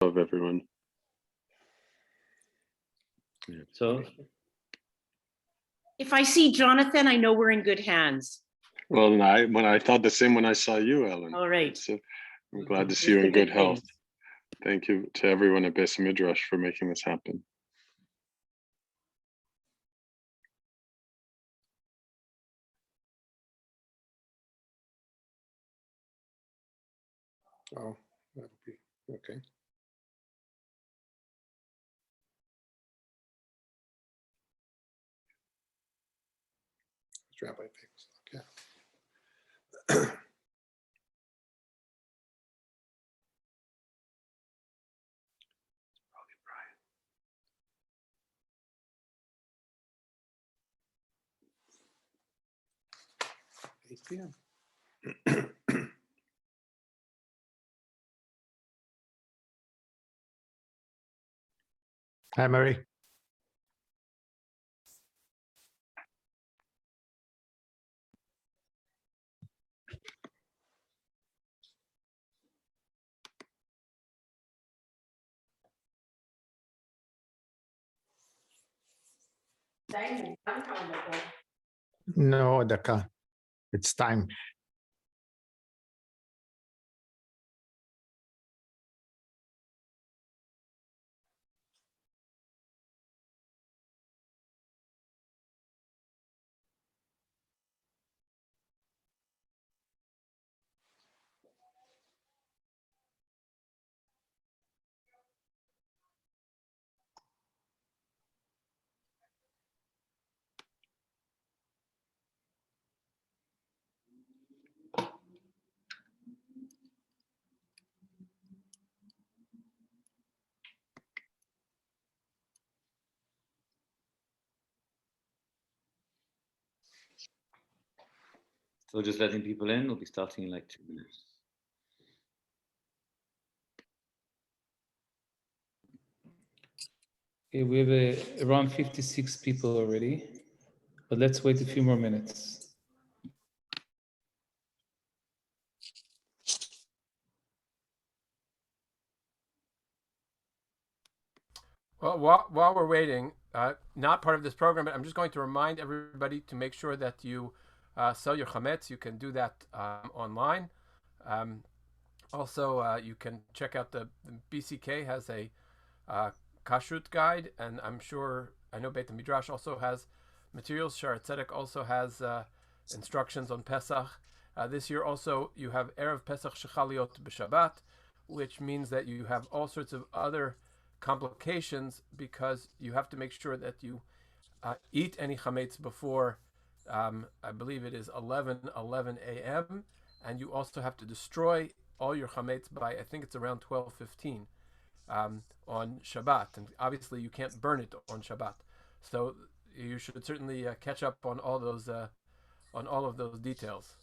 of everyone. Yeah. So, If I see Jonathan, I know we're in good hands. Well, and when I thought the same when I saw you, Ellen. All right. So I'm glad to see you in good health. Thank you to everyone at Beis Midrash for making this happen. Oh, that'll be okay. It's Rabbi Feigelstock, yeah. Probably Brian. 8 p.m. Hi, Mary. No, Daka. It's time. so just letting people in. We'll be starting in like 2 minutes. Okay, we have around 56 people already, but let's wait a few more minutes. Well, while we're waiting, not part of this program, but I'm just going to remind everybody to make sure that you sell your chametz. You can do that online. Also, you can check out the BCK has a kashrut guide, and I know Beit Midrash also has materials. Chassidic also has instructions on Pesach. This year also you have Erev Pesach Shechaliot b'Shabbat, which means that you have all sorts of other complications because you have to make sure that you eat any chametz before I believe it is 11 a.m. and you also have to destroy all your chametz by I think it's around 12:15 on Shabbat, and obviously you can't burn it on Shabbat. So you should certainly catch up on all of those details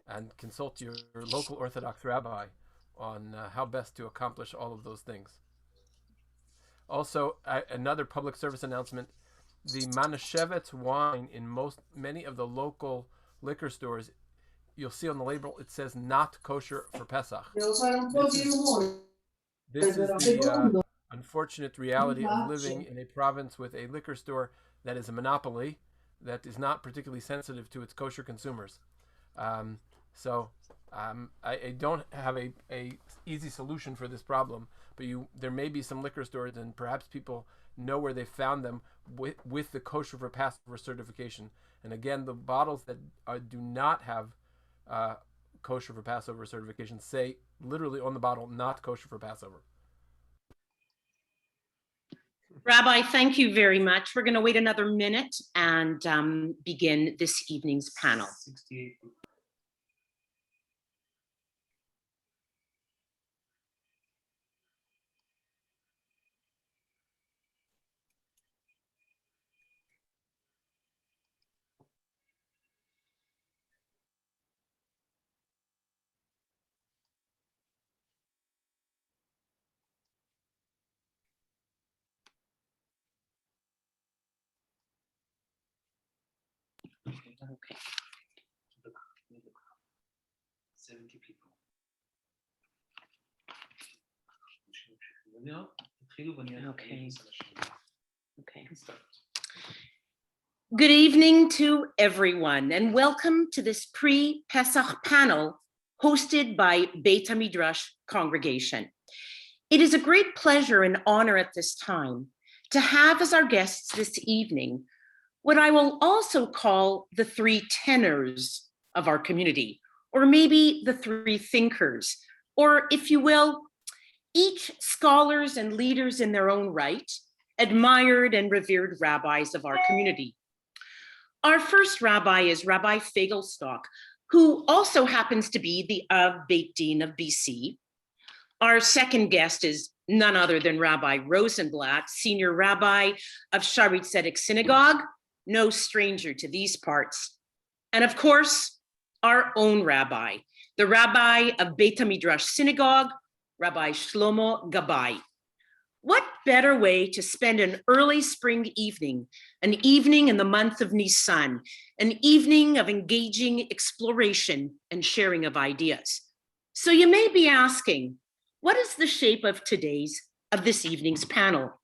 and consult your local Orthodox rabbi on how best to accomplish all of those things. Also, another public service announcement: the Manischewitz wine in many of the local liquor stores, you'll see on the label it says not kosher for Pesach. This is the unfortunate reality of living in a province with a liquor store that is a monopoly, that is not particularly sensitive to its kosher consumers. So I don't have a easy solution for this problem, but there may be some liquor stores, and perhaps people know where they found them with the kosher for Passover certification. And again, the bottles that do not have kosher for Passover certification say literally on the bottle, not kosher for Passover. Rabbi, thank you very much. We're going to wait another minute and begin this evening's panel. 68. Okay. 70 people. Okay. Okay. Good evening to everyone, and welcome to this pre-Pesach panel hosted by Beit HaMidrash congregation. It is a great pleasure and honor at this time to have as our guests this evening what I will also call the three tenors of our community, or maybe the three thinkers, or if you will, each scholars and leaders in their own right, admired and revered rabbis of our community. Our first rabbi is Rabbi Feigelstock, who also happens to be the Beit Din of BC. Our second guest is none other than Rabbi Rosenblatt, senior rabbi of Chassidic synagogue, no stranger to these parts. And of course, our own rabbi, the rabbi of Beit HaMidrash synagogue, Rabbi Shlomo Gabay. What better way to spend an early spring evening, an evening in the month of Nisan, an evening of engaging exploration and sharing of ideas? So you may be asking, what is the shape of this evening's panel?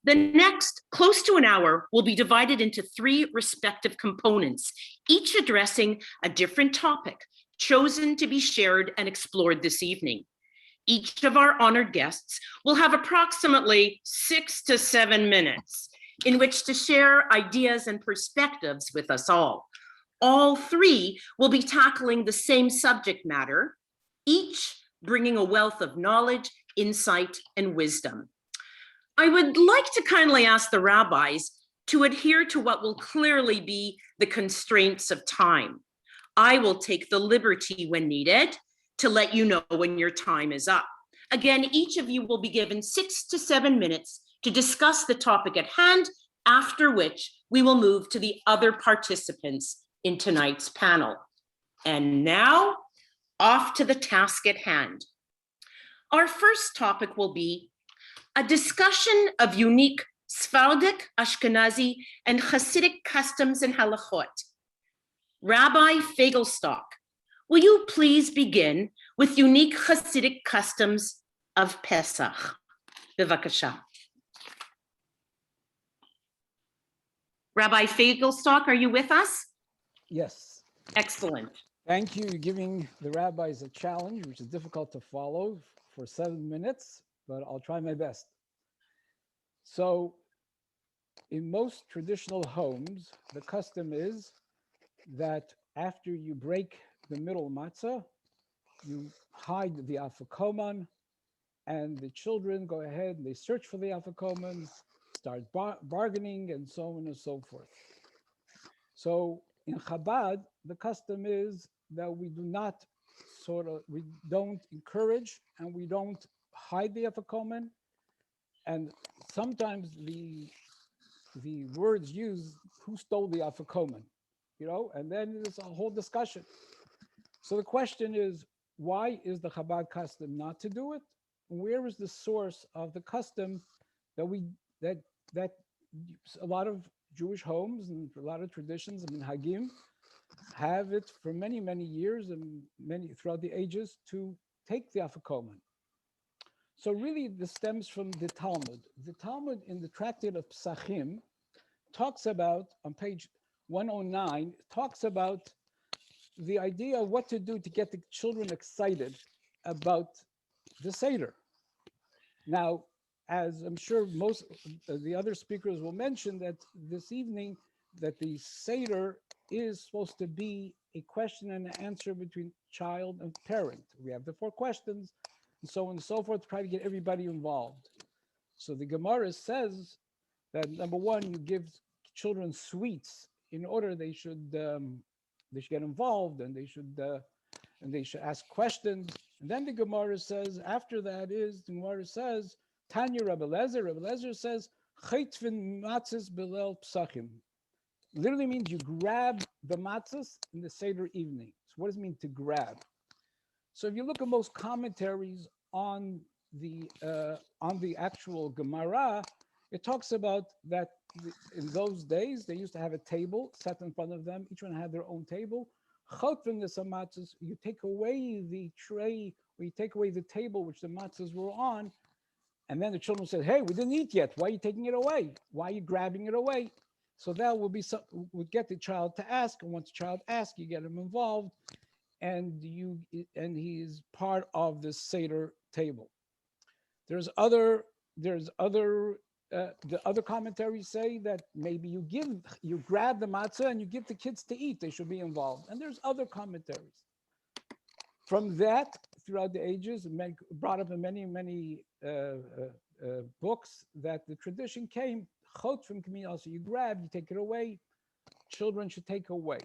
The next close to an hour will be divided into three respective components, each addressing a different topic chosen to be shared and explored this evening. Each of our honored guests will have approximately 6 to 7 minutes in which to share ideas and perspectives with us all. All three will be tackling the same subject matter, each bringing a wealth of knowledge, insight, and wisdom. I would like to kindly ask the rabbis to adhere to what will clearly be the constraints of time. I will take the liberty when needed to let you know when your time is up. Again, each of you will be given 6 to 7 minutes to discuss the topic at hand, after which we will move to the other participants in tonight's panel. And now, off to the task at hand. Our first topic will be a discussion of unique Sephardic, Ashkenazi, and Chassidic customs and halachot. Rabbi Feigelstock, will you please begin with unique Chassidic customs of Pesach? Bevakasha. Rabbi Feigelstock, are you with us? Yes. Excellent. Thank you. You're giving the rabbis a challenge, which is difficult to follow for 7 minutes, but I'll try my best. So in most traditional homes, the custom is that after you break the middle matzah, you hide the afikoman, and the children go ahead and they search for the afikoman, start bargaining, and so on and so forth. So in Chabad, the custom is that we don't encourage and we don't hide the afikoman, and sometimes the words used, who stole the afikoman, and then there's a whole discussion. So the question is, why is the Chabad custom not to do it? Where is the source of the custom that a lot of Jewish homes and a lot of traditions, Hagim, have it for many, many years and throughout the ages to take the afikoman? So really this stems from the Talmud. The Talmud in the Tractate of Pesachim talks about, on page 109, talks about the idea of what to do to get the children excited about the Seder. Now, as I'm sure most of the other speakers will mention, that this evening, that the Seder is supposed to be a question and an answer between child and parent. We have the 4 questions, and so on and so forth, to try to get everybody involved. So the Gemara says that, number one, you give children sweets in order they should get involved, and they should ask questions. And then the Gemara says, after that is, the Gemara says, Tanya Rabbi Lezer says, Chaitvin matzahs belel psachim. Literally means you grab the matzahs in the Seder evening. So what does it mean to grab? So if you look at most commentaries on the actual Gemara, it talks about that in those days, they used to have a table set in front of them. Each one had their own table. You take away the tray where you take away the table which the matzahs were on, and then the children said, hey, we didn't eat yet. Why are you taking it away? Why are you grabbing it away? So that will be would get the child to ask, and once the child asks, you get him involved, and he is part of the Seder table. The other commentaries say that maybe you grab the matzah and you give the kids to eat. They should be involved. And there's other commentaries. From that, throughout the ages, brought up in many books, that the tradition came chot from community. So you grab, you take it away. Children should take away.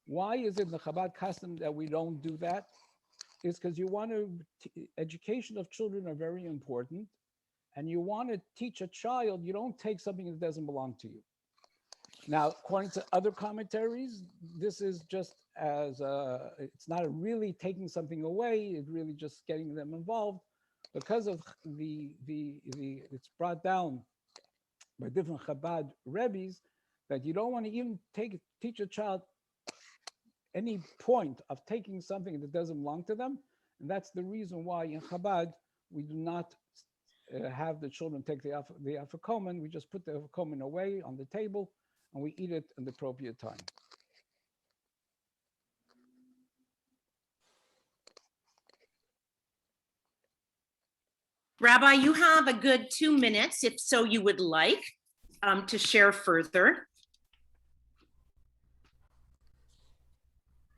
Why is it in the Chabad custom that we don't do that? It's because you want to, education of children are very important. And you want to teach a child, you don't take something that doesn't belong to you. Now, according to other commentaries, this is just as, it's not really taking something away, it's really just getting them involved. Because of it's brought down by different Chabad Rebbes that you don't want to even teach a child any point of taking something that doesn't belong to them. And that's the reason why in Chabad, we do not have the children take the afikomen. We just put the afikomen away on the table and we eat it in the appropriate time. Rabbi, you have a good 2 minutes, if so you would like, to share further.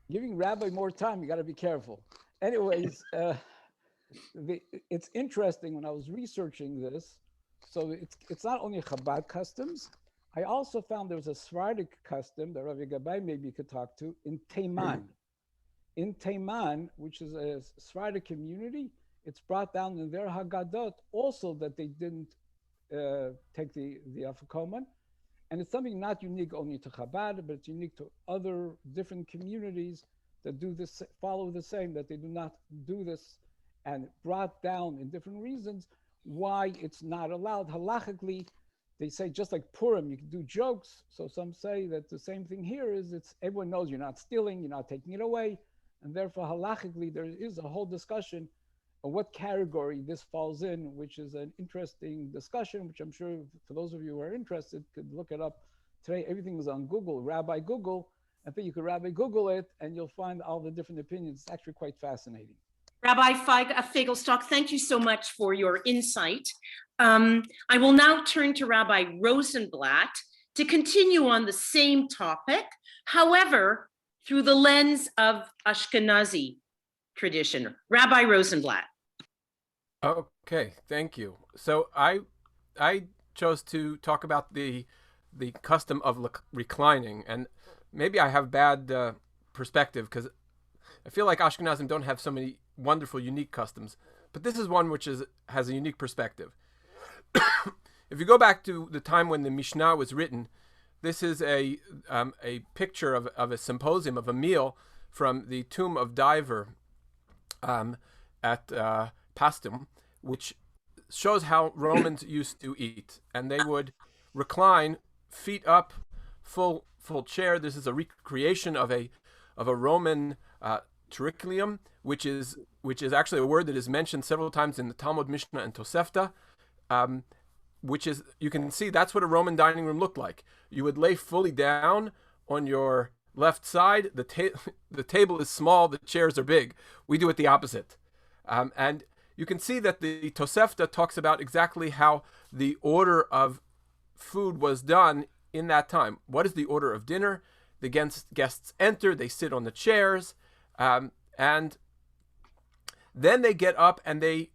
Giving Rabbi more time, you got to be careful. Anyways, it's interesting when I was researching this. So it's not only Chabad customs. I also found there was a Sephardic custom that Rabbi Gabay maybe you could talk to in Teiman. In Teiman, which is a Sephardic community, it's brought down in their Haggadot also that they didn't take the afikomen. And it's something not unique only to Chabad, but it's unique to other different communities that do this, follow the same, that they do not do this, and brought down in different reasons why it's not allowed. Halachically, they say just like Purim, you can do jokes. So some say that the same thing here is everyone knows you're not stealing, you're not taking it away. And therefore, halachically, there is a whole discussion of what category this falls in, which is an interesting discussion, which I'm sure for those of you who are interested could look it up. Today, everything is on Google, Rabbi Google. I think you could Rabbi Google it and you'll find all the different opinions. It's actually quite fascinating. Rabbi Feigelstock, thank you so much for your insight. I will now turn to Rabbi Rosenblatt to continue on the same topic, however, through the lens of Ashkenazi tradition. Rabbi Rosenblatt. Okay, thank you. So I chose to talk about the custom of reclining, and maybe I have bad perspective because I feel like Ashkenazim don't have so many wonderful, unique customs, but this is one which has a unique perspective. If you go back to the time when the Mishnah was written, this is a picture of a symposium, of a meal from the tomb of Diver at Pastum, which shows how Romans used to eat, and they would recline, feet up, full chair. This is a recreation of a Roman triclium, which is actually a word that is mentioned several times in the Talmud, Mishnah, and Tosefta. Which is, you can see that's what a Roman dining room looked like. You would lay fully down on your left side. The table is small, the chairs are big. We do it the opposite. And you can see that the Tosefta talks about exactly how the order of food was done in that time. What is the order of dinner? The guests enter, they sit on the chairs, and then they get up and they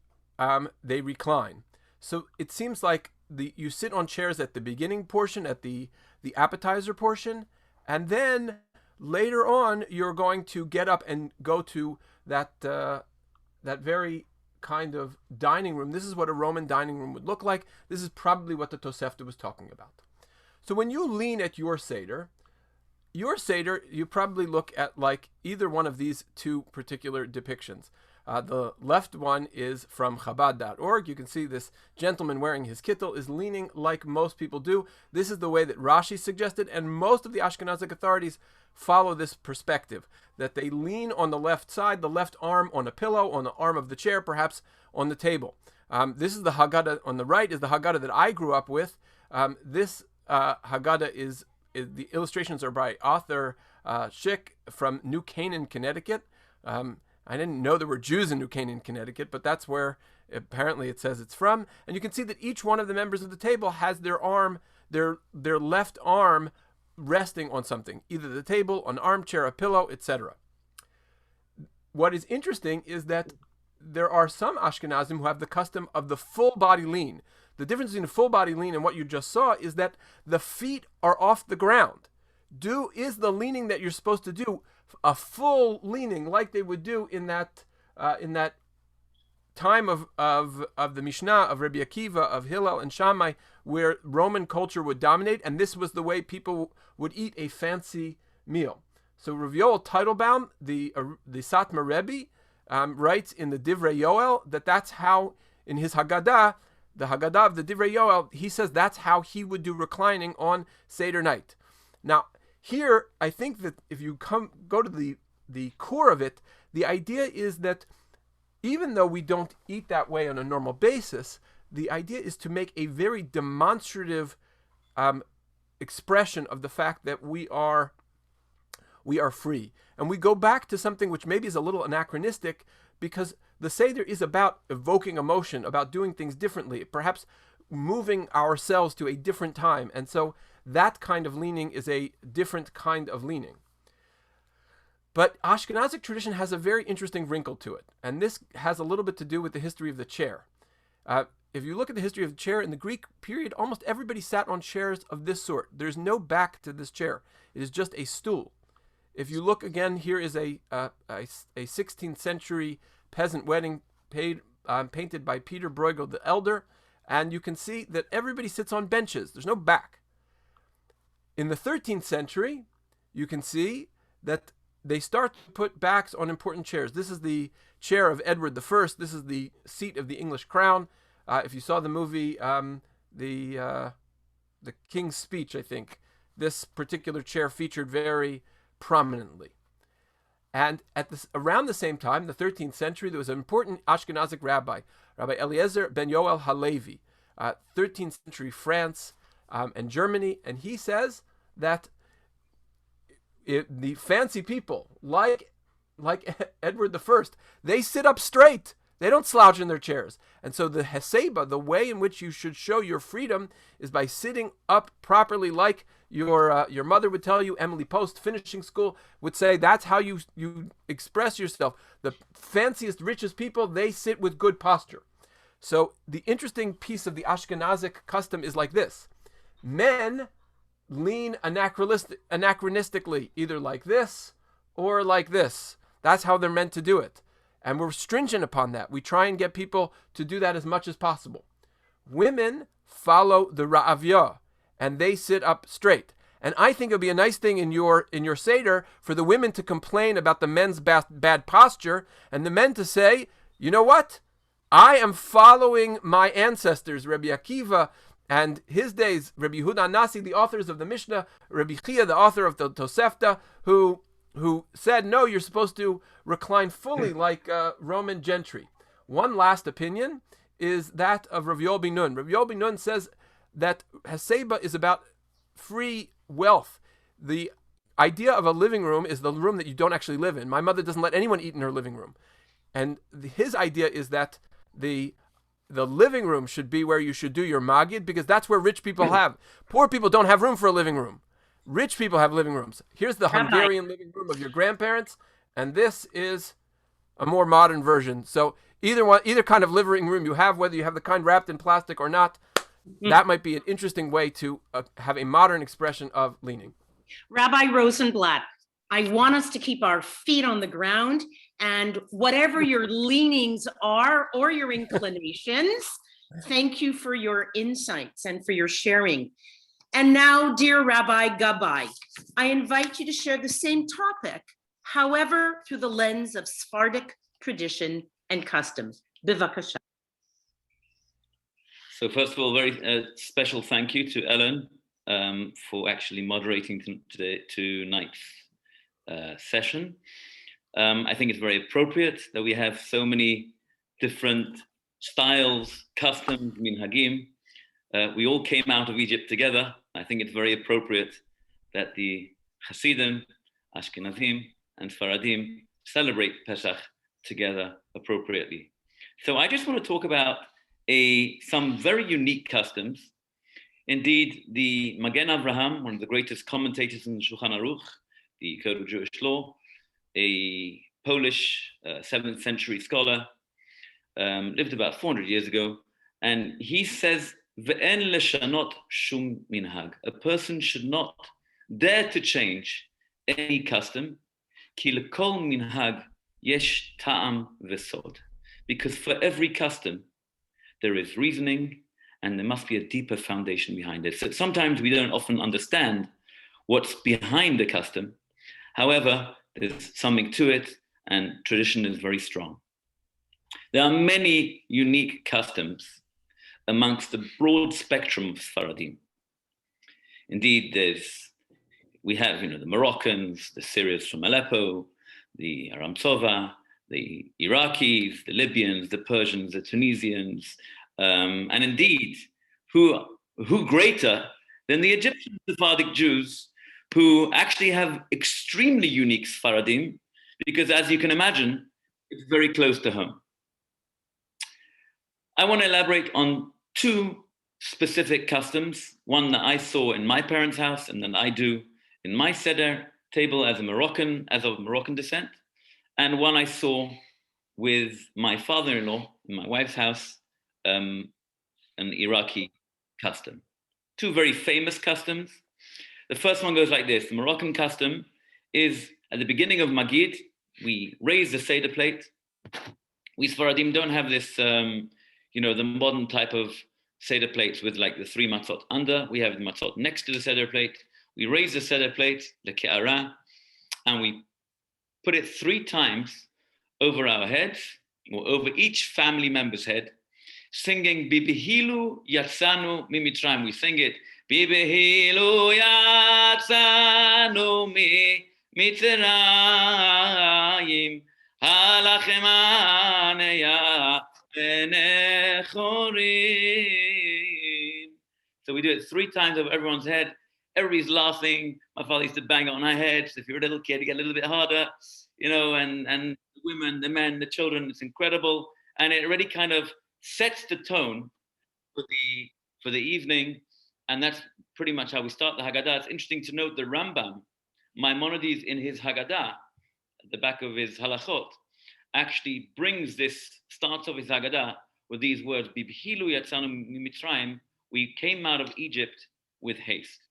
recline. So it seems like you sit on chairs at the beginning portion, at the appetizer portion, and then later on you're going to get up and go to that very kind of dining room. This is what a Roman dining room would look like. This is probably what the Tosefta was talking about. So when you lean at your Seder, you probably look at like either one of these two particular depictions. The left one is from Chabad.org. You can see this gentleman wearing his kittel is leaning like most people do. This is the way that Rashi suggested, and most of the Ashkenazic authorities follow this perspective, that they lean on the left side, the left arm on a pillow, on the arm of the chair, perhaps on the table. This is the Haggadah on the right, is the Haggadah that I grew up with. This Haggadah is the illustrations are by author Schick from New Canaan, Connecticut. I didn't know there were Jews in New Canaan, Connecticut, but that's where apparently it says it's from. And you can see that each one of the members of the table has their arm, their left arm resting on something, either the table, an armchair, a pillow, etc. What is interesting is that there are some Ashkenazim who have the custom of the full body lean. The difference between a full body lean and what you just saw is that the feet are off the ground. Is the leaning that you're supposed to do a full leaning like they would do in that time of the Mishnah, of Rabbi Akiva, of Hillel and Shammai, where Roman culture would dominate, and this was the way people would eat a fancy meal. So Rav Yoel Teitelbaum, the Satmar Rebbe, writes in the Divrei Yoel that's how, in his Haggadah, the Haggadah of the Divrei Yoel, he says that's how he would do reclining on Seder night. Now, here, I think that if you go to the core of it, the idea is that even though we don't eat that way on a normal basis, the idea is to make a very demonstrative expression of the fact that we are free. And we go back to something which maybe is a little anachronistic, because the Seder is about evoking emotion, about doing things differently, perhaps moving ourselves to a different time. And so that kind of leaning is a different kind of leaning. But Ashkenazic tradition has a very interesting wrinkle to it, and this has a little bit to do with the history of the chair. If you look at the history of the chair in the Greek period, almost everybody sat on chairs of this sort. There's no back to this chair. It is just a stool. If you look again, here is a 16th century peasant wedding painted by Peter Bruegel the Elder, and you can see that everybody sits on benches. There's no back. In the 13th century, you can see that they start to put backs on important chairs. This is the chair of Edward I. This is the seat of the English crown. If you saw the movie, the King's Speech, I think, this particular chair featured very prominently. And around the same time, the 13th century, there was an important Ashkenazic rabbi, Rabbi Eliezer ben Yoel Halevi, 13th century France and Germany, and he says that the fancy people, like Edward I, they sit up straight. They don't slouch in their chairs. And so the Heseba, the way in which you should show your freedom, is by sitting up properly, like your mother would tell you. Emily Post, finishing school, would say that's how you express yourself. The fanciest, richest people, they sit with good posture. So the interesting piece of the Ashkenazic custom is like this. Men lean anachronistically, either like this or like this. That's how they're meant to do it. And we're stringent upon that. We try and get people to do that as much as possible. Women follow the Ra'avya, and they sit up straight. And I think it would be a nice thing in your Seder for the women to complain about the men's bad posture, and the men to say, you know what? I am following my ancestors, Rabbi Akiva, and his days, Rabbi Yehuda Nasi, the authors of the Mishnah, Rabbi Chia, the author of the Tosefta, who said, no, you're supposed to recline fully like Roman gentry. One last opinion is that of Rav Yoel ben Nun. Rav Yoel ben Nun says that Heseba is about free wealth. The idea of a living room is the room that you don't actually live in. My mother doesn't let anyone eat in her living room. And his idea is that the living room should be where you should do your magid, because that's where rich people have. Poor people don't have room for a living room. Rich people have living rooms. Here's the Hungarian living room of your grandparents, and this is a more modern version. So either kind of living room you have, whether you have the kind wrapped in plastic or not, that might be an interesting way to have a modern expression of leaning. Rabbi Rosenblatt, I want us to keep our feet on the ground, and whatever your leanings are or your inclinations, thank you for your insights and for your sharing. And now, dear Rabbi Gabay, I invite you to share the same topic, however, through the lens of Sephardic tradition and customs. Bivakasha. So first of all, very special thank you to Ellen for actually moderating tonight's session. I think it's very appropriate that we have so many different styles, customs, minhagim. We all came out of Egypt together. I think it's very appropriate that the Chassidim, Ashkenazim, and Sephardim celebrate Pesach together appropriately. So I just want to talk about some very unique customs. Indeed, the Magen Avraham, one of the greatest commentators in the Shulchan Aruch, the Code of Jewish Law, a Polish 7th century scholar, lived about 400 years ago, and he says, "Ve'en leshanot shum minhag." A person should not dare to change any custom. Ki lekol minhag yesh ta'am v'sod. Because for every custom, there is reasoning, and there must be a deeper foundation behind it. So sometimes we don't often understand what's behind the custom. However, there's something to it, and tradition is very strong. There are many unique customs amongst the broad spectrum of Sephardim. Indeed, we have the Moroccans, the Syrians from Aleppo, the Aram Sova, the Iraqis, the Libyans, the Persians, the Tunisians, and indeed, who greater than the Egyptian Sephardic Jews, who actually have extremely unique Sephardim, because as you can imagine, it's very close to home. I want to elaborate on two specific customs, one that I saw in my parents' house and that I do in my Seder table as of Moroccan descent, and one I saw with my father-in-law in my wife's house, an Iraqi custom. Two very famous customs. The first one goes like this. The Moroccan custom is at the beginning of Magid, we raise the Seder plate. We Sephardim don't have this, the modern type of Seder plates with like the 3 matzot under. We have the matzot next to the Seder plate. We raise the Seder plate, the ke'ara, and we put it 3 times over our heads, or over each family member's head, singing Bibihilu Yatsanu Mimitraim. We sing it, Bibihilu Yatsanu Mitzrayim, Halachem Aneya Benechorim. So we do it 3 times over everyone's head. Everybody's laughing. My father used to bang it on our heads. If you're a little kid, you get a little bit harder, and the women, the men, the children, it's incredible. And it already kind of sets the tone for the evening. And that's pretty much how we start the Haggadah. It's interesting to note the Rambam, Maimonides, in his Haggadah, at the back of his halachot, actually starts off his Haggadah with these words, Bibhilu yatzanu mitzrayim, we came out of Egypt with haste.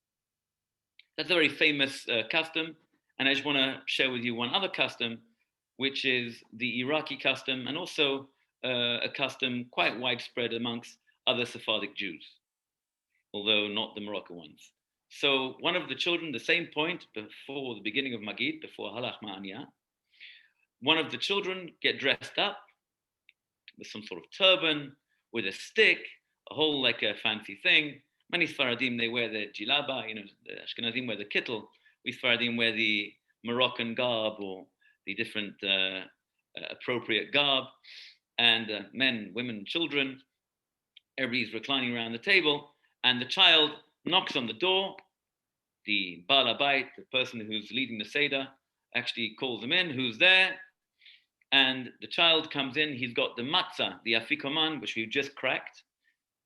That's a very famous custom. And I just want to share with you one other custom, which is the Iraqi custom, and also a custom quite widespread amongst other Sephardic Jews, although not the Moroccan ones. So one of the children, the same point before the beginning of Magid, before Halach Ma'aniyah, one of the children get dressed up with some sort of turban, with a stick, a whole like a fancy thing. Many Sephardim, they wear the jilaba, the Ashkenazim wear the kittel. We Sephardim wear the Moroccan garb or the different appropriate garb. And men, women, children, everybody's reclining around the table. And the child knocks on the door. The Baal Habayit, the person who's leading the Seder, actually calls him in, who's there. And the child comes in, he's got the matzah, the afikoman, which we've just cracked,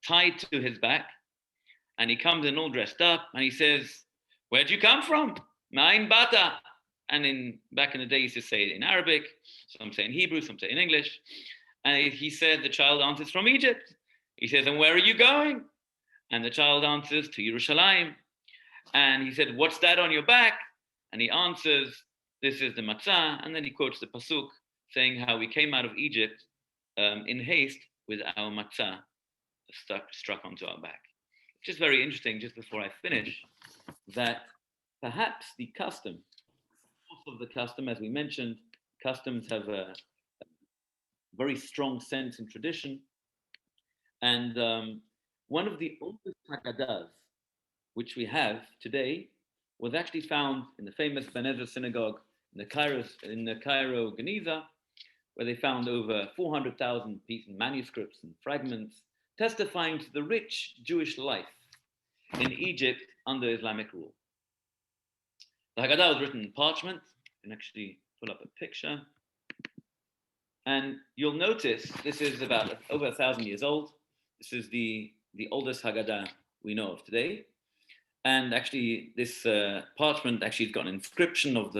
tied to his back. And he comes in all dressed up and he says, "Where'd you come from? Ma'in bata." And back in the day, he used to say it in Arabic, some say in Hebrew, some say in English. And he said, the child answers, "From Egypt." He says, "And where are you going?" And the child answers, "To Yerushalayim." And he said, "What's that on your back?" And he answers, "This is the matzah." And then he quotes the pasuk saying how we came out of Egypt in haste with our matzah struck onto our back. It's just very interesting, just before I finish, that perhaps the custom, of the custom, as we mentioned, customs have very strong sense and tradition. And one of the oldest Haggadahs which we have today was actually found in the famous Ben Ezra synagogue in the Cairo Geniza, where they found over 400,000 pieces manuscripts and fragments testifying to the rich Jewish life in Egypt under Islamic rule. The Haggadah was written in parchment. You can actually pull up a picture. And you'll notice this is about over 1,000 years old. This is the oldest Haggadah we know of today. And actually, this parchment actually has got an inscription of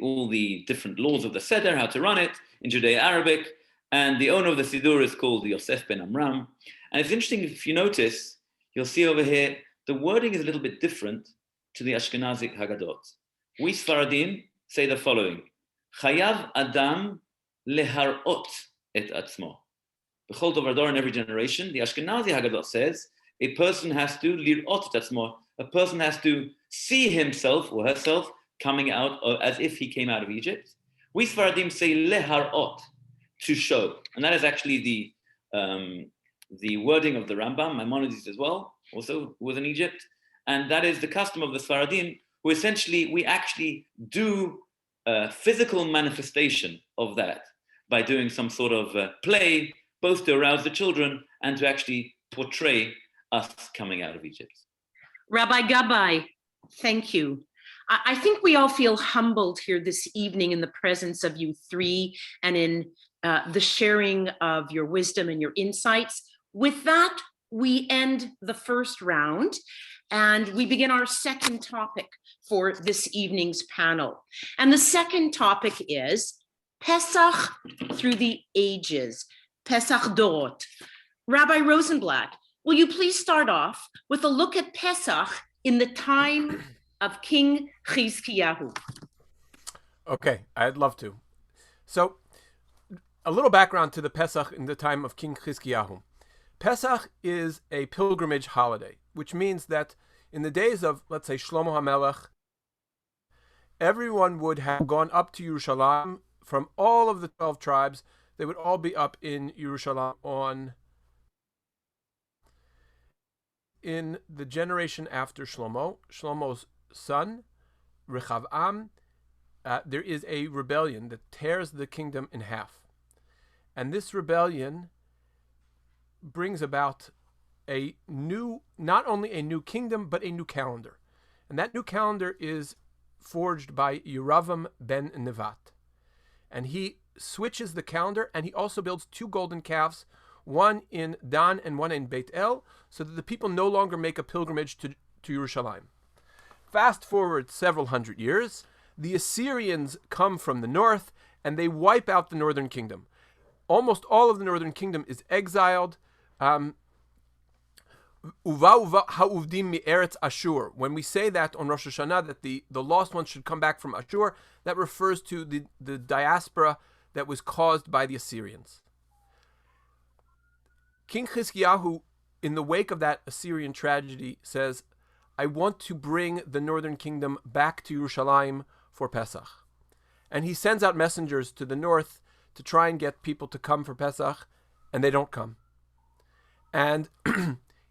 all the different laws of the Seder, how to run it in Judeo-Arabic. And the owner of the Siddur is called Yosef ben Amram. And it's interesting, if you notice, you'll see over here, the wording is a little bit different to the Ashkenazic Haggadot. We Sephardim say the following: Chayav Adam leharot et atzmo. B'chol davar dor, in every generation. The Ashkenazi Haggadot says a person has to lirot et atzmo. A person has to see himself or herself coming out as if he came out of Egypt. We Sephardim say leharot, to show, and that is actually the wording of the Rambam, Maimonides as well, also was in Egypt, and that is the custom of the Sephardim, who essentially we actually do a physical manifestation of that by doing some sort of play, both to arouse the children and to actually portray us coming out of Egypt. Rabbi Gabay, thank you. I think we all feel humbled here this evening in the presence of you three and in the sharing of your wisdom and your insights. With that, we end the first round and we begin our second topic for this evening's panel. And the second topic is Pesach through the ages, Pesach Dorot. Rabbi Rosenblatt, will you please start off with a look at Pesach in the time of King Chizkiyahu? Okay, I'd love to. So, a little background to the Pesach in the time of King Chizkiyahu. Pesach is a pilgrimage holiday, which means that in the days of, let's say, Shlomo HaMelech, everyone would have gone up to Yerushalayim from all of the 12 tribes. They would all be up in Yerushalayim in the generation after Shlomo, Shlomo's son, Rechavam, there is a rebellion that tears the kingdom in half. And this rebellion brings about not only a new kingdom, but a new calendar. And that new calendar is forged by Yeravam ben Nevat. And he switches the calendar, and he also builds 2 golden calves, one in Dan and one in Beit El, so that the people no longer make a pilgrimage to Yerushalayim. Fast forward several hundred years, the Assyrians come from the north, and they wipe out the northern kingdom. Almost all of the northern kingdom is exiled. When we say that on Rosh Hashanah, that the lost ones should come back from Ashur, that refers to the diaspora that was caused by the Assyrians. King Chizkiyahu, in the wake of that Assyrian tragedy, says, I want to bring the northern kingdom back to Yerushalayim for Pesach. And he sends out messengers to the north to try and get people to come for Pesach, and they don't come. And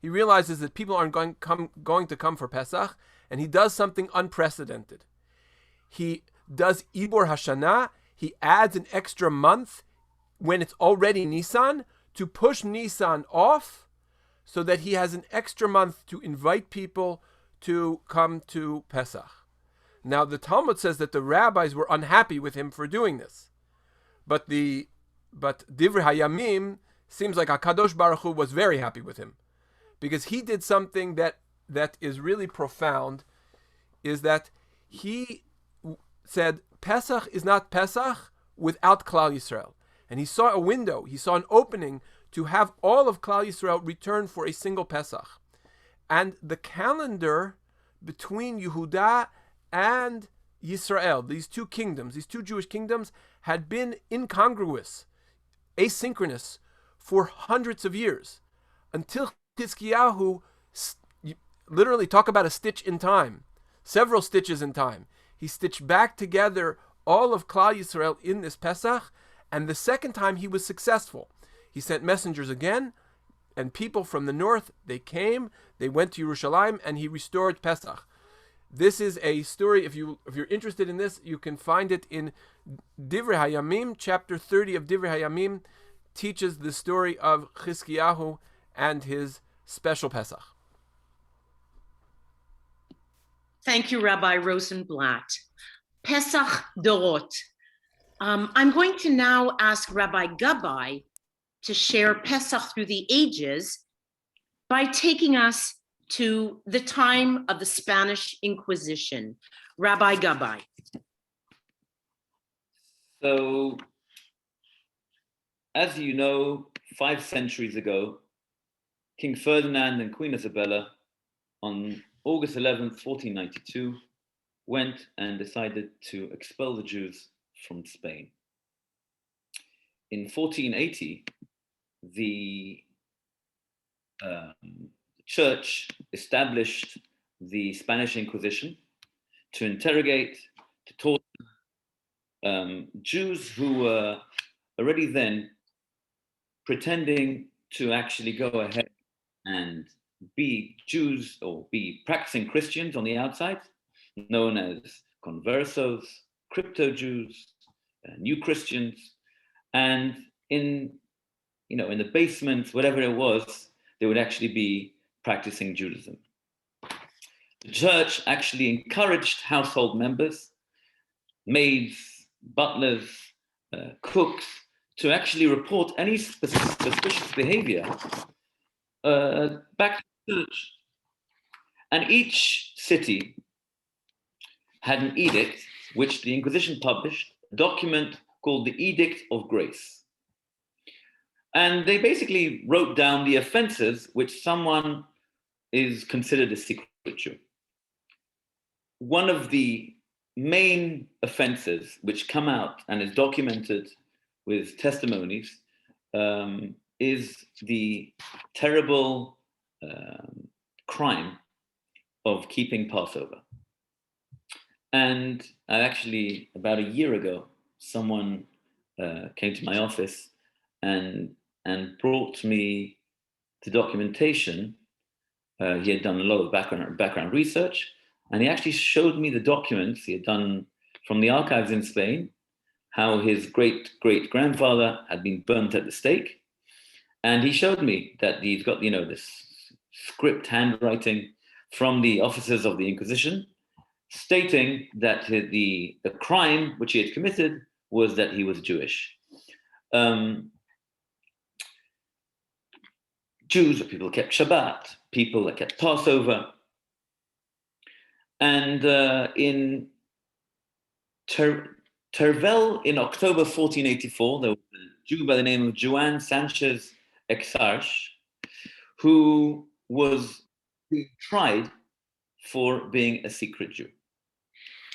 he realizes that people aren't going to come for Pesach, and he does something unprecedented. He does Ibor Hashanah. He adds an extra month when it's already Nisan to push Nisan off, so that he has an extra month to invite people to come to Pesach. Now, the Talmud says that the rabbis were unhappy with him for doing this. But Divrei Hayamim seems like HaKadosh Baruch Hu was very happy with him, because he did something that is really profound, is that he said Pesach is not Pesach without Klal Yisrael. And he saw a window, he saw an opening to have all of Klal Yisrael return for a single Pesach. And the calendar between Yehuda and Yisrael, these 2 kingdoms, these 2 Jewish kingdoms, had been incongruous, asynchronous, for hundreds of years, until Chizkiyahu, literally talk about a stitch in time, several stitches in time. He stitched back together all of Klal Yisrael in this Pesach, And the second time he was successful. He sent messengers again, and people from the north, they came, they went to Yerushalayim, and he restored Pesach. This is a story, if you're interested in this, you can find it in Divrei Hayamim, chapter 30 of Divrei Hayamim, teaches the story of Chizkiyahu and his special Pesach. Thank you, Rabbi Rosenblatt. Pesach Dorot. I'm going to now ask Rabbi Gabay to share Pesach through the ages by taking us to the time of the Spanish Inquisition. Rabbi Gabay. So, as you know, 5 centuries ago, King Ferdinand and Queen Isabella, on August 11th, 1492, went and decided to expel the Jews from Spain. In 1480, the church established the Spanish Inquisition to interrogate, to torture Jews who were already then pretending to actually go ahead and be Jews or be practicing Christians on the outside, known as conversos, crypto Jews, new Christians, and in the basement, whatever it was, they would actually be practicing Judaism. The church actually encouraged household members, maids, butlers, cooks, to actually report any suspicious behavior back to the church. And each city had an edict, which the Inquisition published, a document called the Edict of Grace. And they basically wrote down the offenses which someone is considered a secret Jew. One of the main offenses which come out and is documented with testimonies is the terrible crime of keeping Passover. And actually, about a year ago, someone came to my office and brought me the documentation. He had done a lot of background research, and he actually showed me the documents he had done from the archives in Spain, how his great-great-grandfather had been burnt at the stake. And he showed me that he's got, this script handwriting from the officers of the Inquisition, stating that the crime which he had committed was that he was Jewish. Jews are people that kept Shabbat, people that kept Passover. And in Teruel in October 1484, there was a Jew by the name of Juan Sanchez Exarch, who was being tried for being a secret Jew.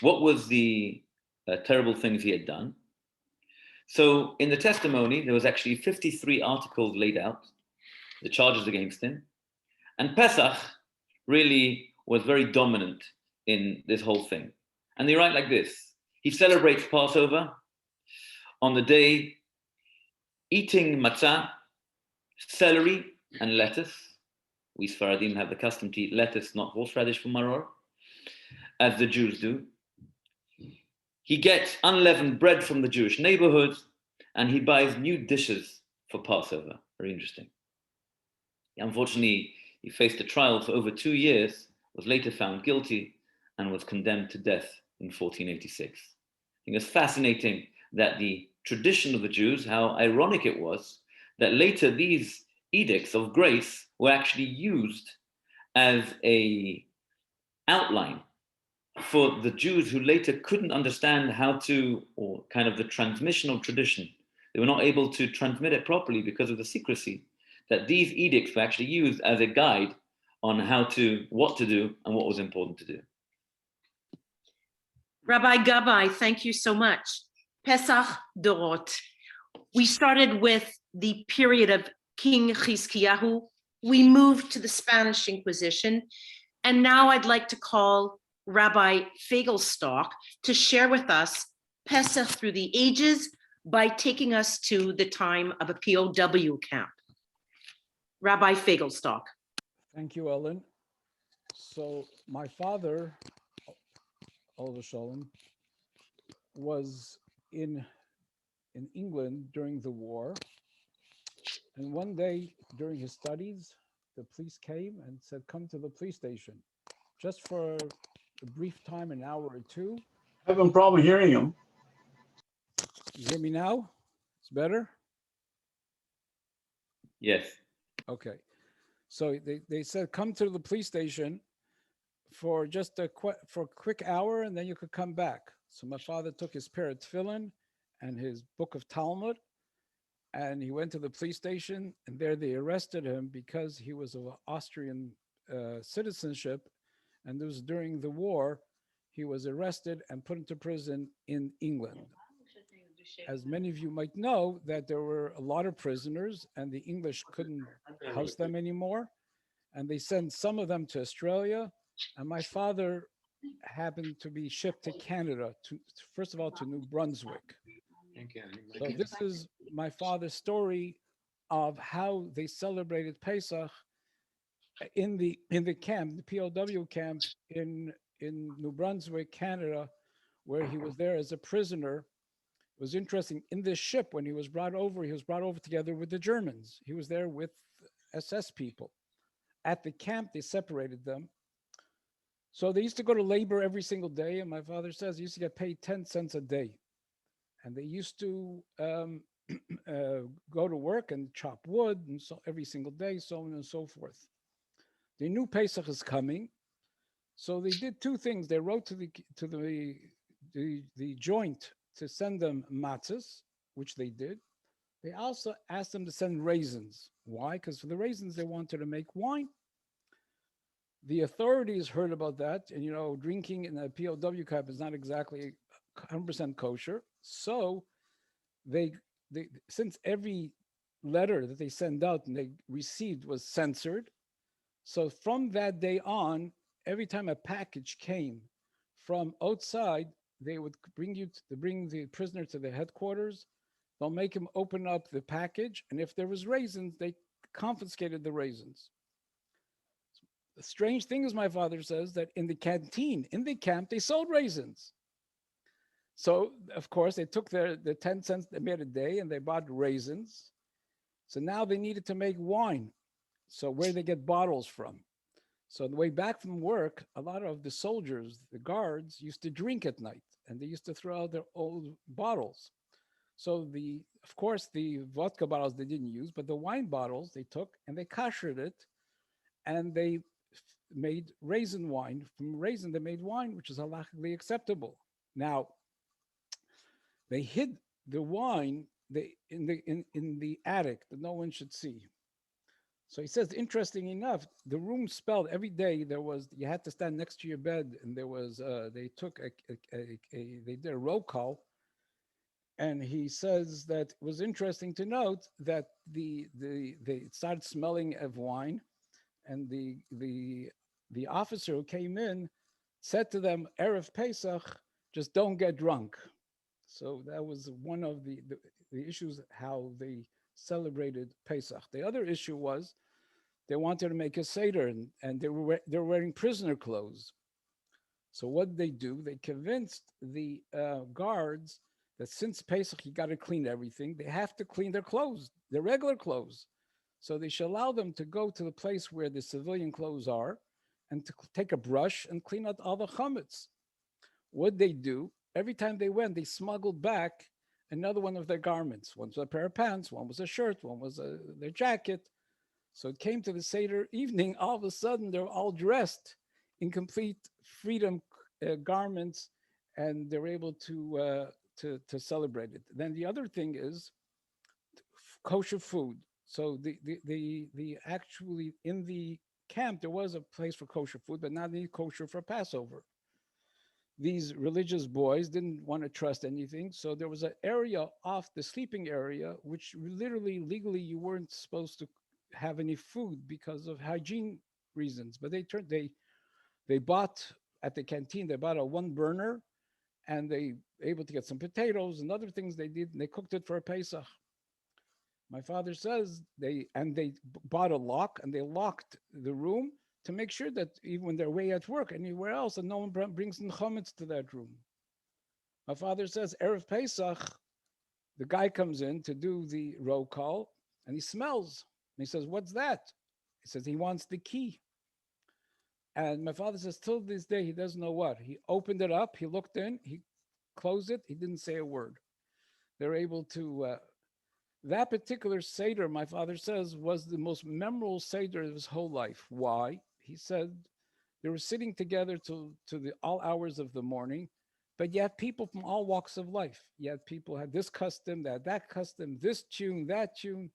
What was the terrible things he had done? So in the testimony, there was actually 53 articles laid out, the charges against him. And Pesach really was very dominant in this whole thing. And they write like this: he celebrates Passover on the day eating matzah, celery, and lettuce. We Sephardim have the custom to eat lettuce, not horseradish for maror, as the Jews do. He gets unleavened bread from the Jewish neighborhood, and he buys new dishes for Passover. Very interesting. Unfortunately, he faced a trial for over 2 years, was later found guilty, and was condemned to death in 1486. I think it's fascinating that the tradition of the Jews, how ironic it was that later these edicts of grace were actually used as an outline for the Jews who later couldn't understand how to, or kind of the transmission of tradition. They were not able to transmit it properly because of the secrecy, that these edicts were actually used as a guide on what to do and what was important to do. Rabbi Gabay, thank you so much. Pesach Dorot. We started with the period of King Chizkiyahu. We moved to the Spanish Inquisition. And now I'd like to call Rabbi Feigelstock to share with us Pesach through the ages, by taking us to the time of a POW camp. Rabbi Feigelstock. Thank you, Ellen. So my father, Oliver Sholem, was in England during the war. And one day during his studies, the police came and said, come to the police station just for a brief time, an hour or two. Having a problem hearing him. You hear me now? It's better? Yes. Okay. So they said, come to the police station for just a quick hour, and then you could come back. So my father took his pair of tefillin and his book of Talmud, and he went to the police station, and there they arrested him because he was of Austrian citizenship, and it was during the war. He was arrested and put into prison in England. As many of you might know, that there were a lot of prisoners, and the English couldn't house them anymore, and they sent some of them to Australia, and my father happened to be shipped to Canada, first of all to New Brunswick. So this is my father's story of how they celebrated Pesach in the camp, the POW camp in New Brunswick, Canada, where he was there as a prisoner. It was interesting. In this ship, when he was brought over together with the Germans. He was there with SS people. At the camp, they separated them. So they used to go to labor every single day, and my father says he used to get paid 10 cents a day. And they used to go to work and chop wood and so every single day, so on and so forth. They knew Pesach is coming, so they did two things. They wrote to the joint to send them matzahs, which they did. They also asked them to send raisins. Why? Because for the raisins they wanted to make wine. The authorities heard about that, and drinking in a POW camp is not exactly 100% kosher. So they since every letter that they send out and they received was censored, so from that day on, every time a package came from outside, they would bring the prisoner to the headquarters. They'll make him open up the package, and if there was raisins, they confiscated the raisins. The strange thing is, my father says that in the canteen, in the camp, they sold raisins. So, of course, they took the 10 cents they made a day and they bought raisins. So now they needed to make wine. So where did they get bottles from? So on the way back from work, a lot of the soldiers, the guards, used to drink at night, and they used to throw out their old bottles. So of course, the vodka bottles they didn't use, but the wine bottles they took and they koshered it, and they made raisin wine. From raisin, they made wine, which is halachically acceptable. Now, they hid the wine in the attic that no one should see. So he says, interesting enough, the room smelled every day. You had to stand next to your bed, and they did a roll call. And he says that it was interesting to note that they started smelling of wine, and the officer who came in said to them, Erev Pesach, just don't get drunk. So that was one of the issues, how they celebrated Pesach. The other issue was they wanted to make a Seder, and they were wearing prisoner clothes. So what did they do? They convinced the guards that since Pesach, you got to clean everything. They have to clean their clothes, their regular clothes. So they should allow them to go to the place where the civilian clothes are and to take a brush and clean out all the chametz. What they do, every time they went, they smuggled back another one of their garments. One was a pair of pants, one was a shirt, one was their jacket. So it came to the Seder evening, all of a sudden they're all dressed in complete freedom garments, and they're able to celebrate it. Then the other thing is kosher food. So the actually in the camp there was a place for kosher food, but not any kosher for Passover. These religious boys didn't want to trust anything, so there was an area off the sleeping area, which literally legally you weren't supposed to have any food because of hygiene reasons. But they bought at the canteen, they bought a one burner, and they able to get some potatoes and other things they did, and they cooked it for a Pesach. My father says they bought a lock and they locked the room to make sure that even when they're away at work, anywhere else, and no one brings in chametz to that room. My father says, Erev Pesach, the guy comes in to do the roll call and he smells. And he says, what's that? He says he wants the key. And my father says, till this day, he doesn't know what. He opened it up, he looked in, he closed it, he didn't say a word. They're able to, that particular Seder, my father says, was the most memorable Seder of his whole life. Why? He said they were sitting together to the all hours of the morning, but you had people from all walks of life. You had people who had this custom, that custom, this tune, that tune,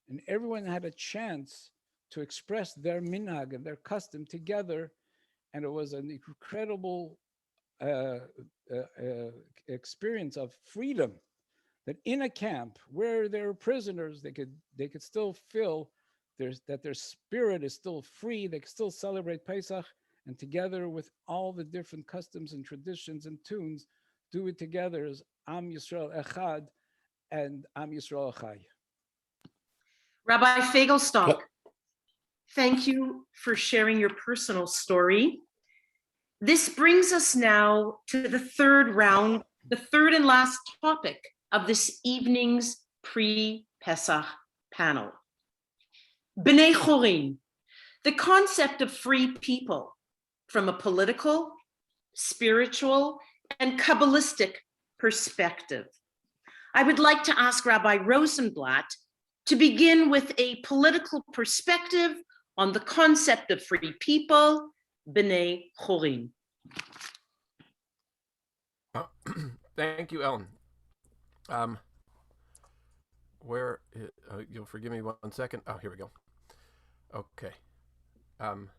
and everyone had a chance to express their minhag and their custom together, and it was an incredible experience of freedom. That in a camp where there are prisoners, they could still feel that their spirit is still free. They can still celebrate Pesach, and together with all the different customs and traditions and tunes, do it together as Am Yisrael Echad and Am Yisrael Chai. Rabbi Feigelstock, thank you for sharing your personal story. This brings us now to the third round, the third and last topic of this evening's pre-Pesach panel. B'nai Chorim, the concept of free people from a political, spiritual, and Kabbalistic perspective. I would like to ask Rabbi Rosenblatt to begin with a political perspective on the concept of free people, B'nai Chorim. Thank you, Ellen. You'll forgive me 1 second. Oh, here we go. Okay. I'm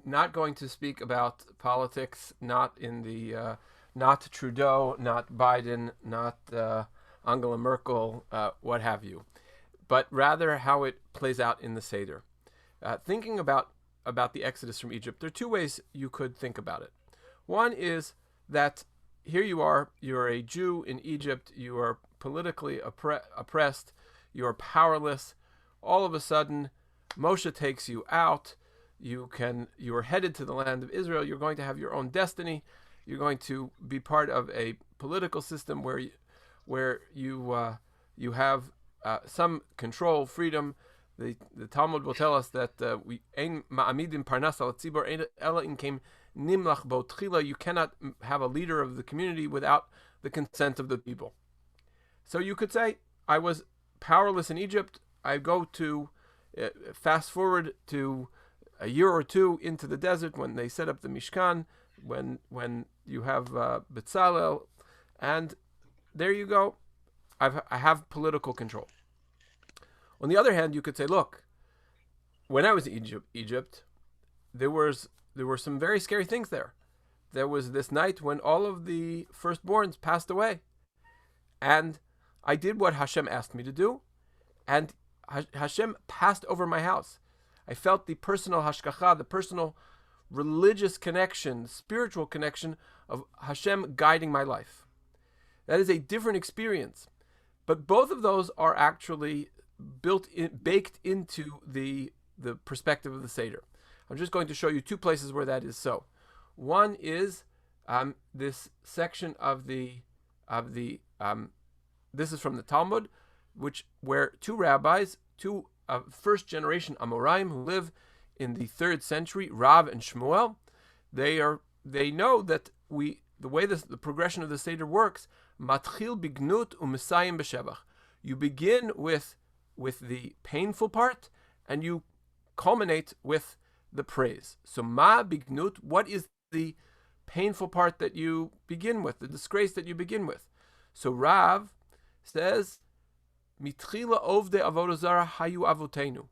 not going to speak about politics, not in the, not Trudeau, not Biden, not Angela Merkel, what have you, but rather how it plays out in the Seder. Thinking about the Exodus from Egypt, there are two ways you could think about it. One is that here you're a Jew in Egypt, you are politically oppressed, you are powerless. All of a sudden, Moshe takes you out. You are headed to the land of Israel. You're going to have your own destiny. You're going to be part of a political system where you have some control, freedom. The Talmud will tell us that you cannot have a leader of the community without the consent of the people. So you could say, I was powerless in Egypt. I go to fast forward to a year or two into the desert when they set up the Mishkan, when you have Betzalel, and there you go. I have political control. On the other hand, you could say, look, when I was in Egypt, there were some very scary things there. There was this night when all of the firstborns passed away, and I did what Hashem asked me to do, and Hashem passed over my house. I felt the personal hashgacha, the personal religious connection, spiritual connection of Hashem guiding my life. That is a different experience. But both of those are actually baked into the perspective of the Seder. I'm just going to show you two places where that is so. One is this section of the this is from the Talmud, where two rabbis, two first generation Amoraim who live in the 3rd century, Rav and Shmuel, they know that the way the progression of the Seder works, matchil bignut u'mesayim b'shevach. You begin with the painful part and you culminate with the praise. So ma bignut, what is the painful part that you begin with, the disgrace that you begin with? So Rav says, mitchila ovde avodah zara hayu avotenu.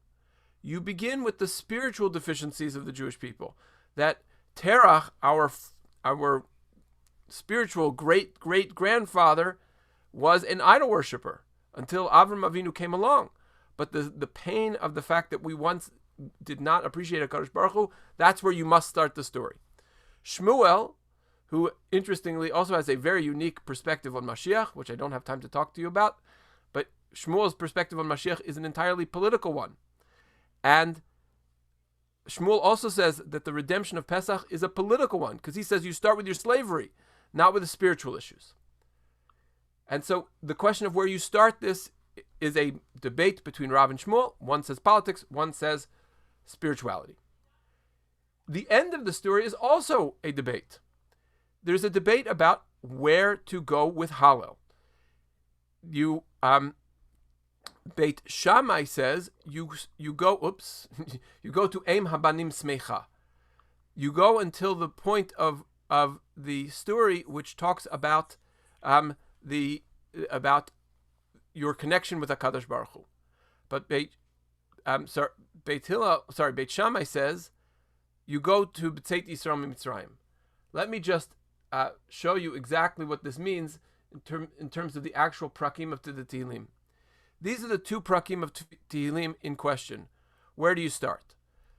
You begin with the spiritual deficiencies of the Jewish people. That Terach, our spiritual great-great-grandfather, was an idol worshiper until Avraham Avinu came along. But the pain of the fact that we once did not appreciate HaKadosh Baruch Hu, that's where you must start the story. Shmuel, who interestingly also has a very unique perspective on Mashiach, which I don't have time to talk to you about, but Shmuel's perspective on Mashiach is an entirely political one. And Shmuel also says that the redemption of Pesach is a political one, because he says you start with your slavery, not with the spiritual issues. And so the question of where you start this is a debate between Rav and Shmuel. One says politics, one says spirituality. The end of the story is also a debate. There's a debate about where to go with Hallel. Beit Shammai says you go you go to Eim Habanim Smecha. You go until the point of the story which talks about about your connection with HaKadosh Baruch Hu. But Beit Shammai says you go to B'tzeit Yisrael Mitzrayim. Let me just show you exactly what this means in terms of the actual prakim of the Tehillim. These are the two prakim of Tehillim in question. Where do you start?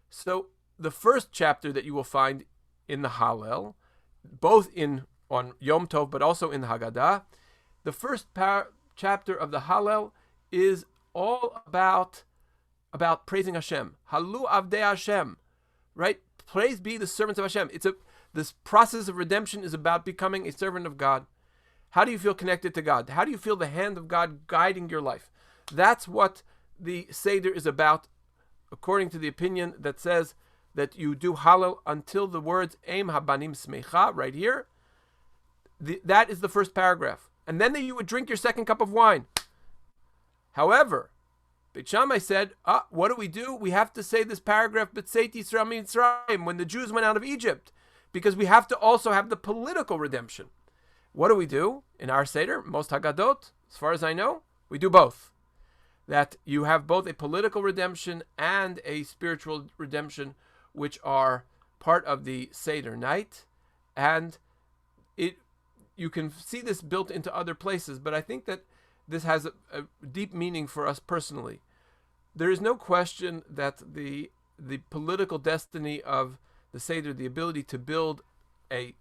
So the first chapter that you will find in the Hallel, both on Yom Tov but also in the Haggadah, the first chapter of the Hallel is all about praising Hashem. Halu Avdei Hashem, right? Praise be the servants of Hashem. This process of redemption is about becoming a servant of God. How do you feel connected to God? How do you feel the hand of God guiding your life? That's what the Seder is about, according to the opinion that says that you do Hallel until the words Eim Habanim Smecha, right here. That is the first paragraph. And then you would drink your second cup of wine. However, Beit Shammai said, what do? We have to say this paragraph, B'tzeit Yisrael Mitzrayim, when the Jews went out of Egypt, because we have to also have the political redemption. What do? In our Seder, most Haggadot, as far as I know, we do both. That you have both a political redemption and a spiritual redemption, which are part of the Seder night. And you can see this built into other places, but I think that this has a deep meaning for us personally. There is no question that the political destiny of the Seder, the ability to build a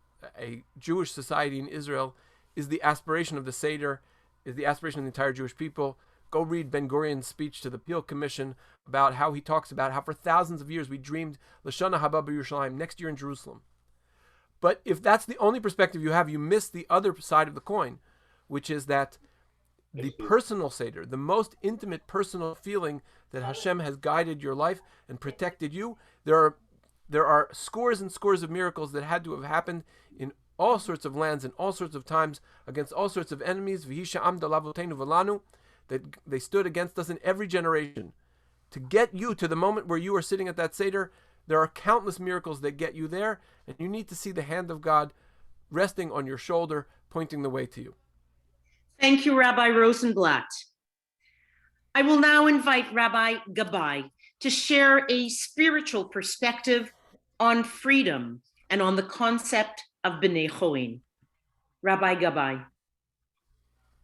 Jewish society in Israel, is the aspiration of the Seder, is the aspiration of the entire Jewish people. Go read Ben Gurion's speech to the Peel Commission about how he talks about how for thousands of years we dreamed L'shana haba b'Yerushalayim, next year in Jerusalem. But if that's the only perspective you have, you miss the other side of the coin, which is that the personal Seder, the most intimate personal feeling that Hashem has guided your life and protected you. There are scores and scores of miracles that had to have happened in all sorts of lands in all sorts of times against all sorts of enemies. That they stood against us in every generation. To get you to the moment where you are sitting at that Seder, there are countless miracles that get you there, and you need to see the hand of God resting on your shoulder, pointing the way to you. Thank you, Rabbi Rosenblatt. I will now invite Rabbi Gabay to share a spiritual perspective on freedom and on the concept of B'nai Choin. Rabbi Gabay.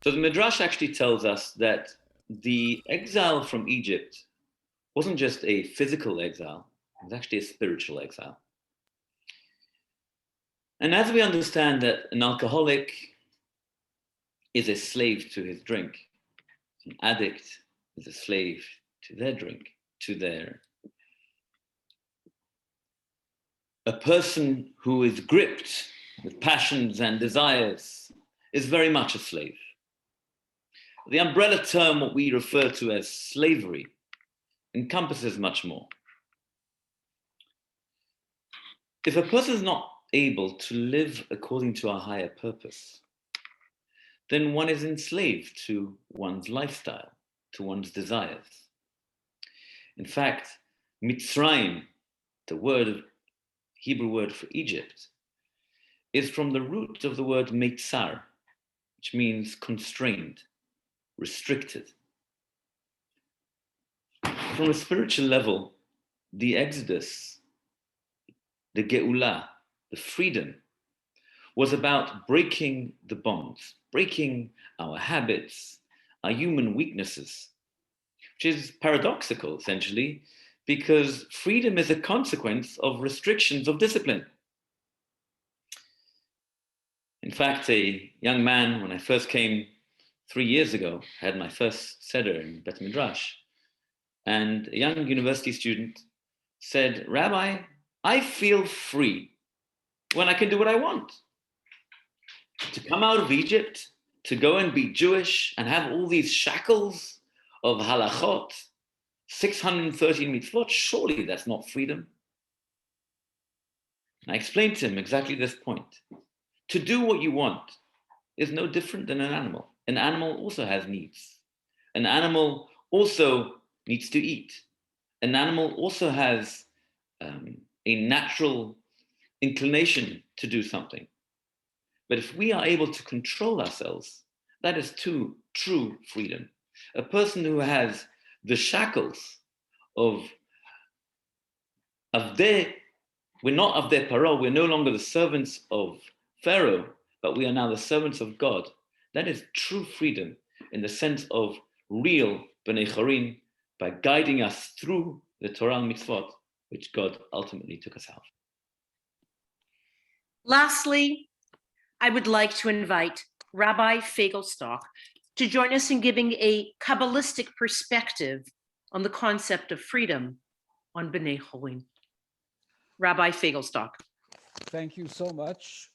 So the Midrash actually tells us that the exile from Egypt wasn't just a physical exile, it was actually a spiritual exile. And as we understand that an alcoholic is a slave to his drink, an addict is a slave to their drink, a person who is gripped with passions and desires is very much a slave. The umbrella term, what we refer to as slavery, encompasses much more. If a person is not able to live according to a higher purpose, then one is enslaved to one's lifestyle, to one's desires. In fact, Mitzrayim, the Hebrew word for Egypt, is from the root of the word Meitzar, which means constrained, restricted. From a spiritual level, the Exodus, the Geulah, the freedom, was about breaking the bonds, breaking our habits, our human weaknesses, which is paradoxical, essentially, because freedom is a consequence of restrictions of discipline. In fact, a young man, when I first came 3 years ago, I had my first seder in Bet Midrash, and a young university student said, "Rabbi, I feel free when I can do what I want. To come out of Egypt, to go and be Jewish and have all these shackles of halachot, 613 mitzvot, surely that's not freedom." And I explained to him exactly this point. To do what you want is no different than an animal. An animal also has needs. An animal also needs to eat. An animal also has a natural inclination to do something. But if we are able to control ourselves, that is true freedom. A person who has the shackles of their, we're not of their paro, we're no longer the servants of Pharaoh, but we are now the servants of God. That is true freedom in the sense of real B'nai Chorin, by guiding us through the Torah and mitzvot, which God ultimately took us out. Lastly, I would like to invite Rabbi Feigelstock to join us in giving a Kabbalistic perspective on the concept of freedom on B'nai Chorin. Rabbi Feigelstock. Thank you so much.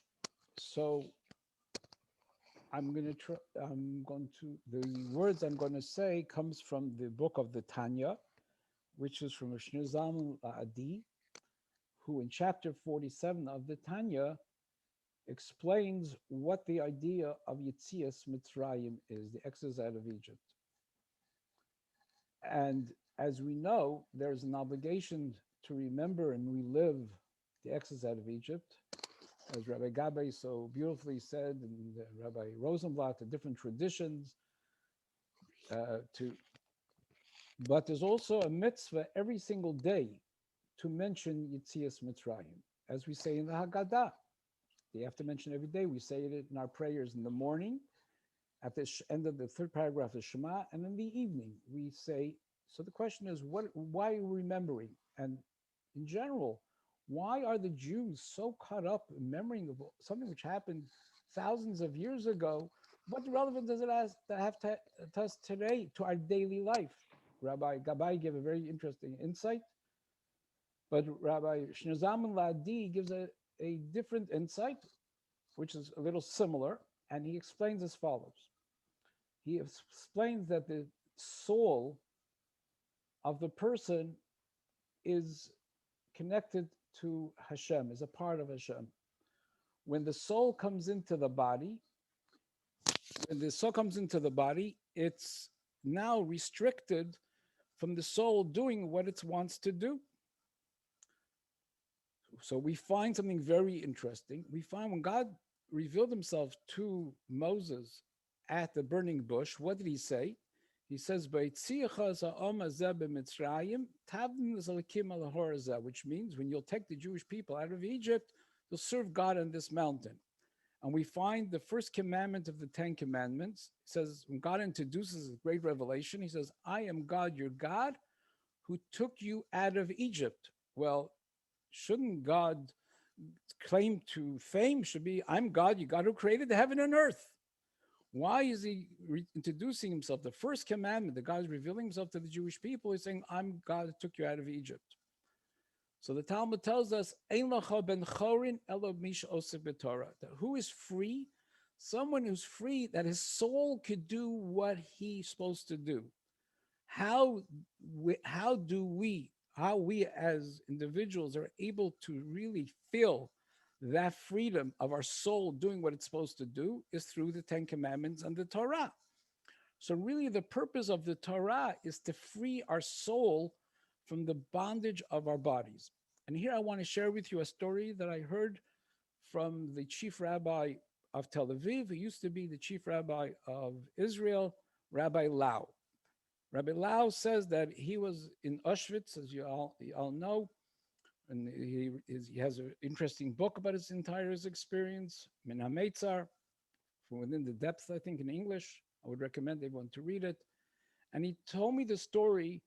So the words I'm going to say comes from the book of the Tanya, which is from Ashkenazic Adi, who in chapter 47 of the Tanya explains what the idea of Yetzias Mitzrayim is, the exodus out of Egypt. And as we know, there's an obligation to remember and relive the exodus out of Egypt, as Rabbi Gabay so beautifully said, and Rabbi Rosenblatt, the different traditions. But there's also a mitzvah every single day to mention Yetzias Mitzrayim, as we say in the Haggadah. You have to mention every day. We say it in our prayers in the morning, at the end of the third paragraph of Shema, and in the evening we say. So the question is, why are we remembering? And in general, why are the Jews so caught up in remembering of something which happened thousands of years ago? What relevance does it have to us today, to our daily life? Rabbi Gabay gave a very interesting insight, but Rabbi Shnezam Ladi gives a different insight, which is a little similar, and he explains as follows. He explains that the soul of the person is connected to Hashem, is a part of Hashem. When the soul comes into the body, it's now restricted from the soul doing what it wants to do. So we find something very interesting. We find when God revealed himself to Moses at the burning bush, what did he say? He says, which means when you'll take the Jewish people out of Egypt, you'll serve God on this mountain. And we find the first commandment of the 10 commandments. It says, when God introduces a great revelation, he says, I am God, your God, who took you out of Egypt. Well, shouldn't God claim to fame? Should be, I'm God, you God who created the heaven and earth. Why is he introducing himself? The first commandment that God is revealing himself to the Jewish people is saying, I'm God who took you out of Egypt. So the Talmud tells us, that who is free? Someone who's free, that his soul could do what he's supposed to do. How we as individuals are able to really feel that freedom of our soul doing what it's supposed to do is through the 10 commandments and the Torah. So really the purpose of the Torah is to free our soul from the bondage of our bodies. And here I want to share with you a story that I heard from the chief rabbi of Tel Aviv, who used to be the chief rabbi of Israel, Rabbi Lau. Rabbi Lau says that he was in Auschwitz, as you all know, and he has an interesting book about his entire experience, Min HaMeitzar, from within the depth, I think, in English. I would recommend everyone to read it. And he told me the story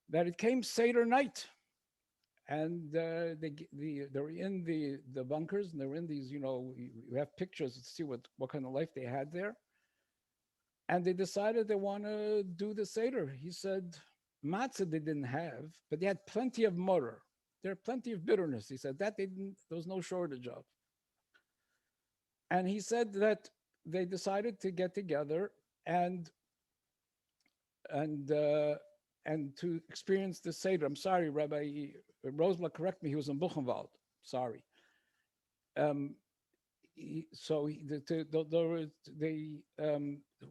that it came Seder night. And they're in the bunkers, and they're in these, you have pictures to see what kind of life they had there. And they decided they want to do the Seder. He said, matzah they didn't have, but they had plenty of motor. There are plenty of bitterness. He said that there was no shortage of. And he said that they decided to get together and to experience the Seder. I'm sorry, Rabbi Rosenblatt, correct me, he was in Buchenwald. Sorry. They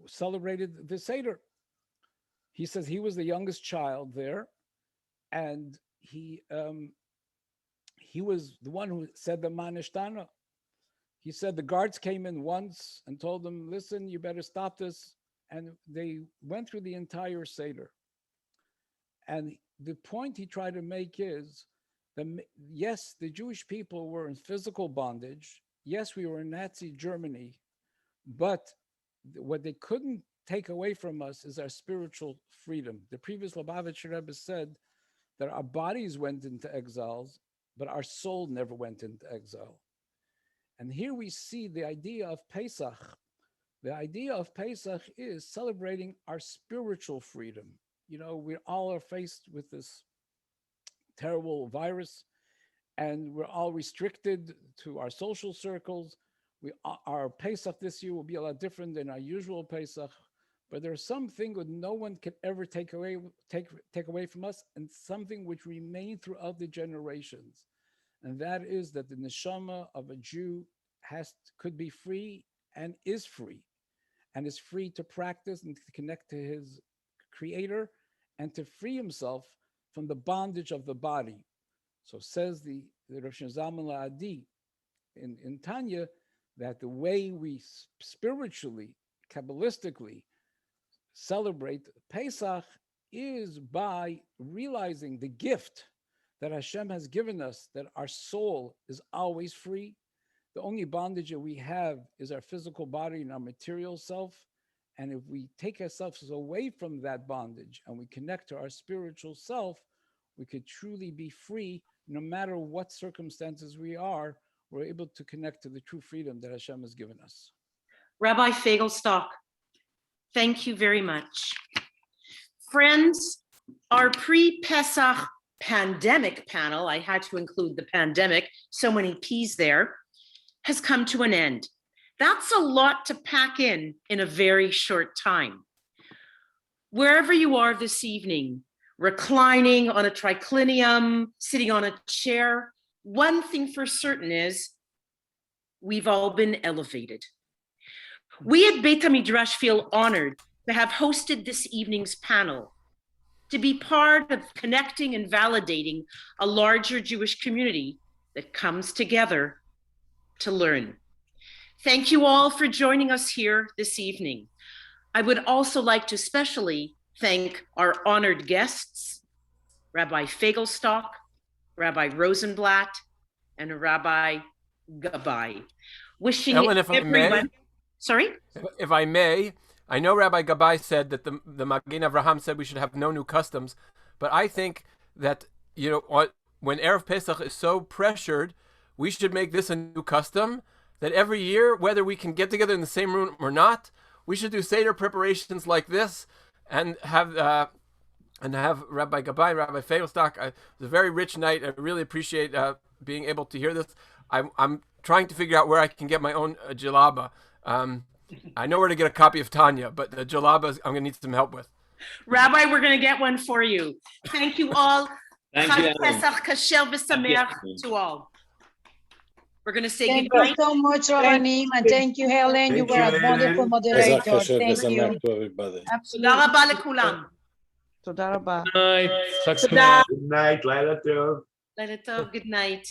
celebrated the Seder. He says he was the youngest child there, and he was the one who said the Manishtana. He said the guards came in once and told them, listen, you better stop this. And they went through the entire Seder. And the point he tried to make is, yes, the Jewish people were in physical bondage. Yes, we were in Nazi Germany, but what they couldn't take away from us is our spiritual freedom. The previous Lubavitcher Rebbe said that our bodies went into exiles, but our soul never went into exile. And here we see the idea of Pesach. The idea of Pesach is celebrating our spiritual freedom. We all are faced with this terrible virus, and we're all restricted to our social circles. Our Pesach this year will be a lot different than our usual Pesach, but there's something that no one can ever take away from us, and something which remains throughout the generations. And that is that the neshama of a Jew could be free and is free to practice and to connect to his creator and to free himself from the bondage of the body. So says the Rav Zalman La'adi in Tanya, that the way we spiritually, Kabbalistically celebrate Pesach is by realizing the gift that Hashem has given us, that our soul is always free. The only bondage that we have is our physical body and our material self. And if we take ourselves away from that bondage and we connect to our spiritual self, we could truly be free. No matter what circumstances we are, we're able to connect to the true freedom that Hashem has given us. Rabbi Feigelstock, thank you very much. Friends, our pre-Pesach pandemic panel, I had to include the pandemic, so many P's there, has come to an end. That's a lot to pack in a very short time. Wherever you are this evening, reclining on a triclinium, sitting on a chair, one thing for certain is we've all been elevated. We at Beit HaMidrash feel honored to have hosted this evening's panel, to be part of connecting and validating a larger Jewish community that comes together to learn. Thank you all for joining us here this evening. I would also like to especially thank our honored guests, Rabbi Feigelstock, Rabbi Rosenblatt, and Rabbi Gabay. Wishing Ellen, if everyone... I may, Sorry? If I may, I know Rabbi Gabay said that the Magen Avraham said we should have no new customs, but I think that, when Erev Pesach is so pressured, we should make this a new custom, that every year, whether we can get together in the same room or not, we should do Seder preparations like this and have Rabbi Gabay and Rabbi Feigelstock. It was a very rich night. I really appreciate being able to hear this. I'm trying to figure out where I can get my own jalaba. I know where to get a copy of Tanya, but the jalaba I'm going to need some help with. Rabbi, we're going to get one for you. Thank you all. Thank you, Pesach kasher v'sameach to all. We're going to say Thank goodnight. you so much, Rabbanim, and thank you, Helen. You were a wonderful moderator. Thank you. to everybody. תודה רבה לכולם. תודה רבה. Good night. Good night, Laila Tov. לילה טוב, good night.